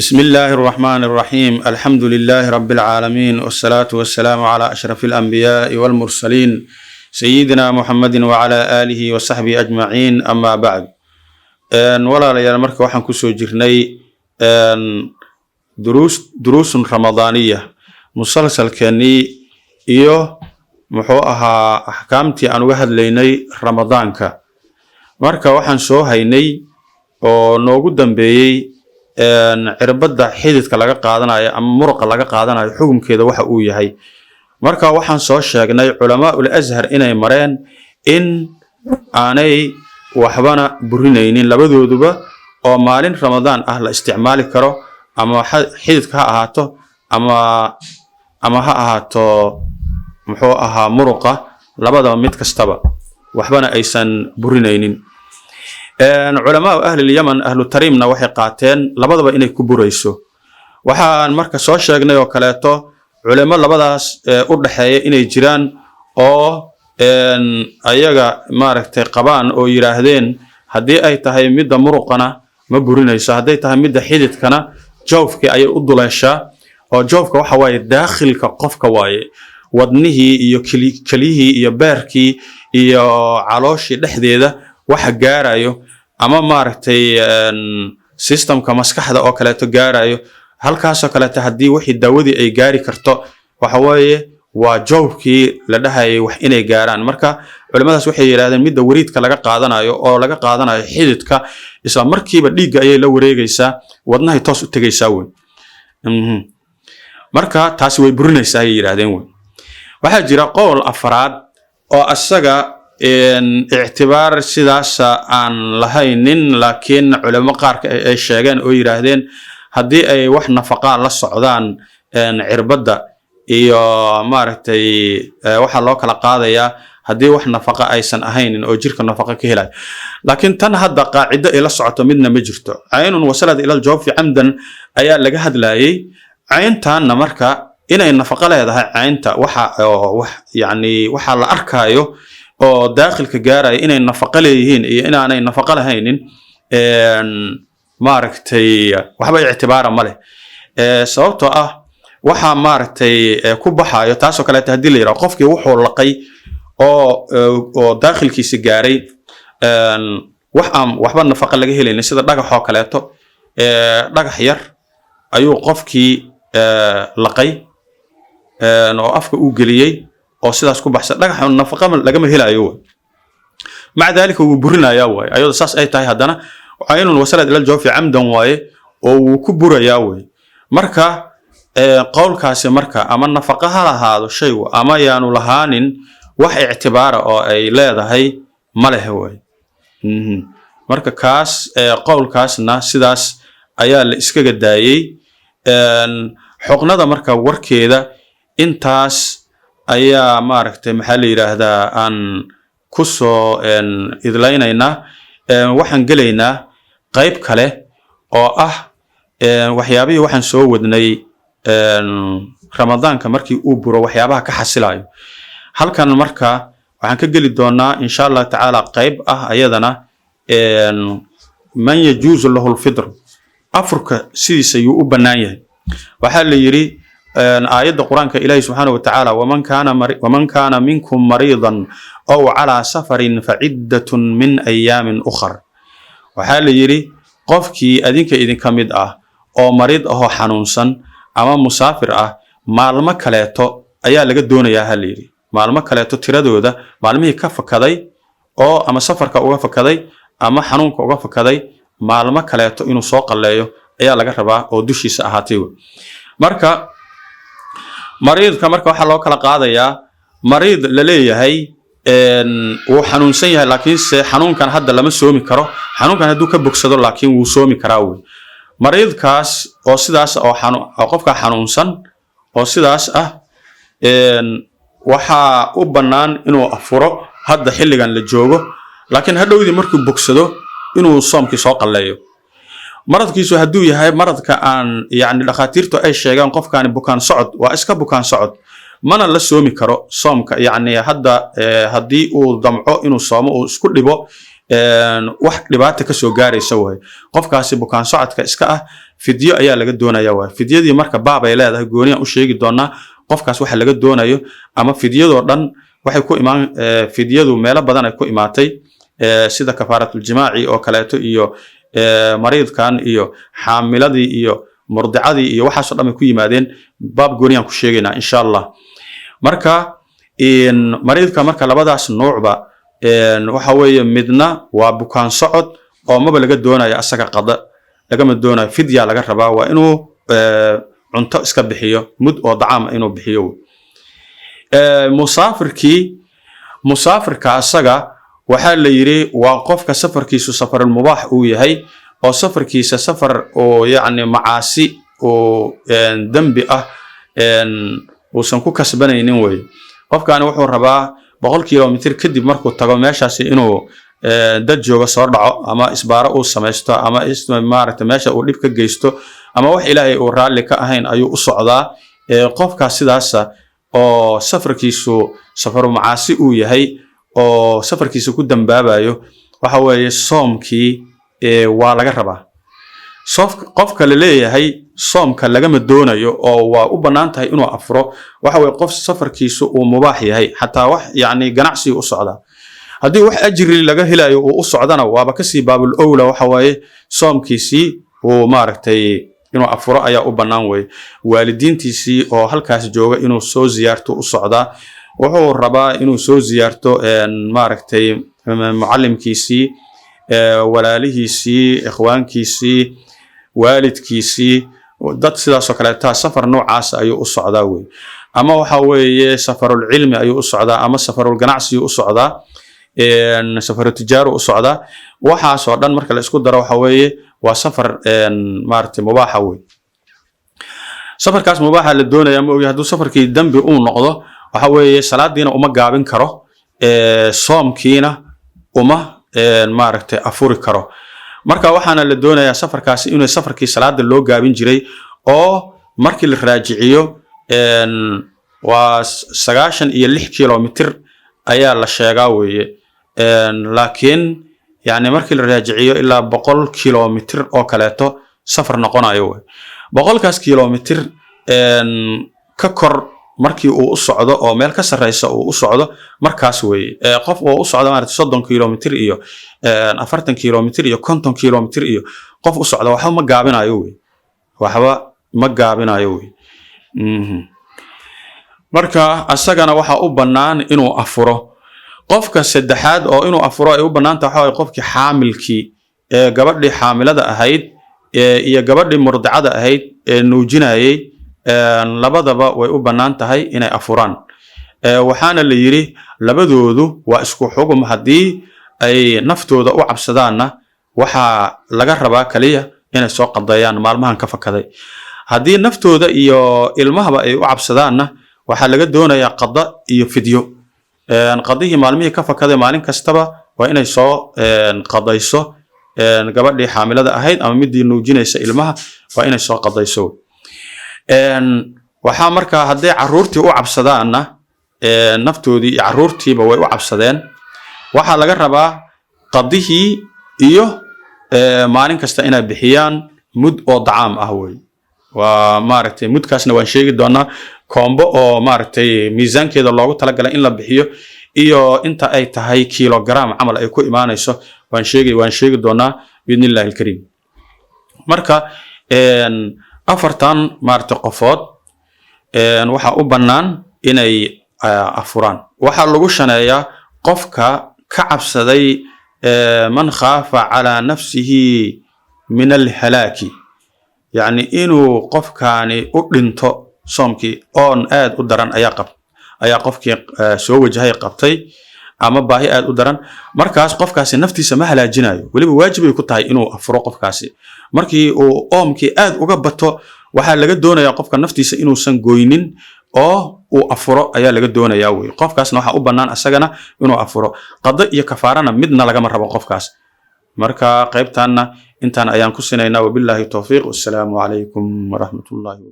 بسم الله الرحمن الرحيم الحمد لله رب العالمين والصلاة والسلام على أشرف الأنبياء والمرسلين سيدنا محمد وعلى آله وصحبه أجمعين أما بعد ولا ليال مركة وحن كسو جرني دروس رمضانية مسلسل كاني محوها أحكامتي أن وهد ليني رمضانك مركة وحن سو هيني ونوغو دنبيي cirbada xididka laga qaadanayo ama muruqa laga qaadanayo xukunkeeda waxa uu yahay marka waxaan soo sheegnay culamaa'ul azhar inay mareen in aanay waxbana burinaynin labadooduba oo maalin ramadaan ah la isticmaali karo ama xididka ha ahaato ama ha ahaato muxuu ahaa muruqa labadaba mid kastaba waxbana aysan burinaynin علماء أهل اليمن أهل التريمنا وحي قاتين لبضبا إني كبوريسو وحان مركا سو شاقنا وكالاتو علماء لبضاس أردحي إني جيران أو أياغا ماركتي قبان أو يراهدين هدي أي تهي مدى مرقنا مبورينيسو هدي تهي مدى حيدتكنا جوفك أي أدوليشا أو جوفك وحواي داخل كقفك واي ودنه إيو كليه إيو باركي إيو علوشي لحديدة waxa gaarayo ama maaragtay systemka maskaxda oo kale to gaarayo halkaas oo kale hadii wixii daawadi ay gaari karto waxa weeye waa joobkii la dhahay wax inay gaaraan marka culimadaas waxay yiraahdeen midda wariidka laga qaadanayo oo laga qaadanayo xididka isla markiiba dhiigga ayay la wareegaysaa wadnaha toos u tagaysaa weyn marka taasi way burinaysaa ay yiraahdeen weyn waxa jira qowl afraad oo asaga اعتبار سداسة عن لهينين لكن علماء قارك أي شيئين أو يراهدين هدي أي وح نفقاء للصعدان عربدة إيو مارتي وح الله كلا قاضية هدي وح نفقاء أي سن أهين أو جيرك نفقاء كهلا لكن تنهد قاعدة إلى الصعد منا مجرته عين وصلت إلى الجواب في عمدا أي لجهد لاي عين تان مركا إن النفقاء لهذا عين تا وح يعني وح الأركايو oo daaqilka gaaray inay nafaqo leeyihiin iyo inaanay nafaqo lahaynin maaragtay waxba ictibaar ma leh sababtoo ah waxa maaragtay ku baxayo taas oo kale hadii la yiraahdo qofkii wuxuu laqay oo daaqilkiisa gaaray waxba nafaqo laga helaynin sida dhagax oo kale dhagax yar ayuu qofkii laqay oo afka uu geliyay oo sidaas ku baxsan dhagax nafaqo laga ma helayo maca dalika uu burinayaa way ayada saas ay tahay hadana aynu wasalad ila jawfi amdan way oo uu ku burayaa way marka qowlkaasi marka ama nafaqo ha lahaado shay ama yaanu lahaanin wax ictibaar oo ay leedahay ma leh way marka kaas qowlkaasna sidaas ayaa la iska gadaayay xuqnada marka warkeeda intaas ayaa maaragtay maxaa la yiraahdaa aan ku soo idlaynayna waxaan galeynaa qayb kale oo ah waxyaabihii waxaan soo wadnay ramadaanka markii uu buro waxyaabaha ka xasilayo halkan marka waxaan ka geli doonaa insha Allah taala qayb ah ayadana man yajuzu lahu al-fitr afurka sidiisa uu u banaan yahay waxa la yiri آية القرآن كإلهي سبحانه وتعالى ومن كان منكم مريضا أو على سفر فعدة من أيام أخر وحال يري قفكي أدينك إذن كمد أو مريض أو حنونسا أما مسافر معلومة كاليتو أيا لقد دون يا هاليري معلومة كاليتو تردو ده معلومة كفا كذي أو أما سفر كأوغا كذي أما حنون كأوغا كذي معلومة كاليتو إنو سوق الليو أيا لقد ربا أو دوشي سأهاتيو مركا مريض كمرك waxa loo kala qaadayaa mariid la leeyahay uu xanuunsan yahay laakiin se xanuunkan hadda lama soomi karo xanuunkan haduu ka bogsado laakiin uu soomi karaa way mariidkaas oo sidaas oo qofka xanuunsan oo sidaas waxa u banaan inuu afuro hadda xilligan la joogo laakiin hadhowdii markuu bogsado inuu soomkii soo qaleeyo maradkiisu haduu yahay maradka aan yaani dhaqaatiirtu ay sheegaan qofkaan bukaan socod waa iska bukaan socod mana la soomi karo soomka yaani hadda hadii uu damco inuu soomo oo isku dhibo wax dhibaato ka soo gaaraysa way qofkaasi bukaan socodka iska ah fidyo ayaa laga doonayaa way fidyadii marka baab ay leedahay gooniyan u sheegi doonaa qofkaas waxa laga doonayo ama fidyadoo dhan waxay ku imaan fidyadu meelo badan ay ku imaatay sida kafaaratul jimaaci oo kaleeto iyo mariidkan iyo xaamiladii iyo murdicadii iyo waxaas oo dhan ku yimaadeen baab gooniyan ku sheegaynaa insha Allah marka mariidka marka labadaas noocba waxa weeye midna waa bukaan socod oo maba laga doonayo asaga qada lagama doonayo fidya laga rabaa waa inuu cunto iska bixiyo mud oo dacaam inuu bixiyo musaafirka asaga waxa la yiri waa qofka safarkiisu safar mubaax uu yahay oo safarkiisa safar oo yaani macaasi oo dambi ah uusan ku kasbanaynin way qofkaani wuxuu rabaa 100 kilomitir kadib markuu tago meeshaasi inuu dad jooga soo dhaco ama isbaaro uu sameesto ama maaragtay meesha uu dhib ka geysto ama wax ilaahay uu raali ka ahayn ayuu u socdaa qofkaas sidaas oo safarkiisu safar macaasi uu yahay oo safarkiisu ku dambaabayo waxa weeye soomkii waa laga rabaa qofka la leeyahay soomka lagama doonayo oo waa u banaan tahay inuu afro waxa weeye qof safarkiisu uu mubaax yahay xataa wax yaani ganacsi u socda hadii wax ajri laga helayo uu u socdana waaba ka sii baabul awla waxa weeye soomkiisi uu maaragtay inuu afro ayaa u banaan way waalidiintiisi oo halkaas jooga inuu soo ziyaarto u socda wuxuu rabaa inuu soo ziyaarto maaragtay muallimkiisi walaalihiisi ikhwaankiisi waalidkiisi dad sidaas oo kale taa safar noocaas ayuu u socdaa way ama waxa weeye safarul cilmi ayuu u socdaa ama safarul ganacsi u socdaa safarul tijaaro u socdaa waxaas oo dhan marka la isku daro waxa weeye waa safar maartay mubaax way safarkaas mubaax la doonayaa ma ogi haduu safarkii dambi uu noqdo waxa weeye salaadiina uma gaabin karo soomkiina uma maaragtay afuri karo marka waxaana la doonayaa safarkaasi inuu safarkii salaada loo gaabin jiray oo markii la raajiciyo waa 96 kilomitir ayaa la sheegaa weeye laakiin yani markii la raajiciyo ilaa 100 kilomitir oo kaleeto safar noqonayo way 100 kilomitir ka kor markii uu u socdo oo meel ka sareysa uu u socdo markaas weeye qof oo u socdo maaragtay 30 kilomitir iyo 40 kilomitir iyo 50 kilomitir iyo qof u socdo waxa ma gaabinayo weeye waxba ma gaabinayo weeye marka asagana waxa u banaan inuu afuro qofka saddexaad oo inuu afuro ay u banaan tahay qofkii xaamilkii gabadhii xaamilada ahayd iyo gabadhii murdicada ahayd nuujinayay labadaba way u banaan tahay inay afuraan waxaana la yiri labadoodu waa isku xugum hadii ay naftooda u cabsadaana waxa laga rabaa kaliya inay soo qadayaan maalmahan ka fakaday hadii naftooda iyo ilmahaba ay u cabsadaana waxa laga doonayaa qada iyo fidyo qadihi maalmihii ka fakaday maalin kastaba waa inay soo qadayso gabadhii xaamilada ahayd ama midii nuujinaysa ilmaha waa inay soo qadayso waxa marka hadii caruurtii u cabsadaana naftoodii iyo caruurtiiba way u cabsadeen waxa laga rabaa qadihii iyo maalin kasta inay bixiyaan mud oo dacaam ah way waa maaragtay mudkaasna waan sheegi doonaa kombo oo maaragtay miisaankeeda loogu tala galay in la bixiyo iyo inta ay tahay kilogram amal ay ku imaanayso waan sheegi doonaa biidnillaahi alkariim marka afartan maaragtay qofood waxa u banaan inay afuraan waxa lagu shaneeyaa qofka ka cabsaday man khaafa ala nafsihi min alhalaki yani inuu qofkaani u dhinto soomkii oon aad u daran ayaa qofkii soo wajahay qabtay ama baahi aad u daran markaas qofkaasi naftiisa ma halaajinayo waliba waajib ay ku tahay inuu afuro qofkaasi markii uu oomkii aad uga bato waxa laga doonayaa qofka naftiisa inuusan gooynin oo uu afuro ayaa laga doonayaa way qofkaasna waxa u banaan asagana inuu afuro qada iyo kafaarana midna laga rabo qofkaas marka qaybtaana intaan ayaan ku sinaynaa wabillahi tawfiiq wassalaamu alaykum wa rahmatullahi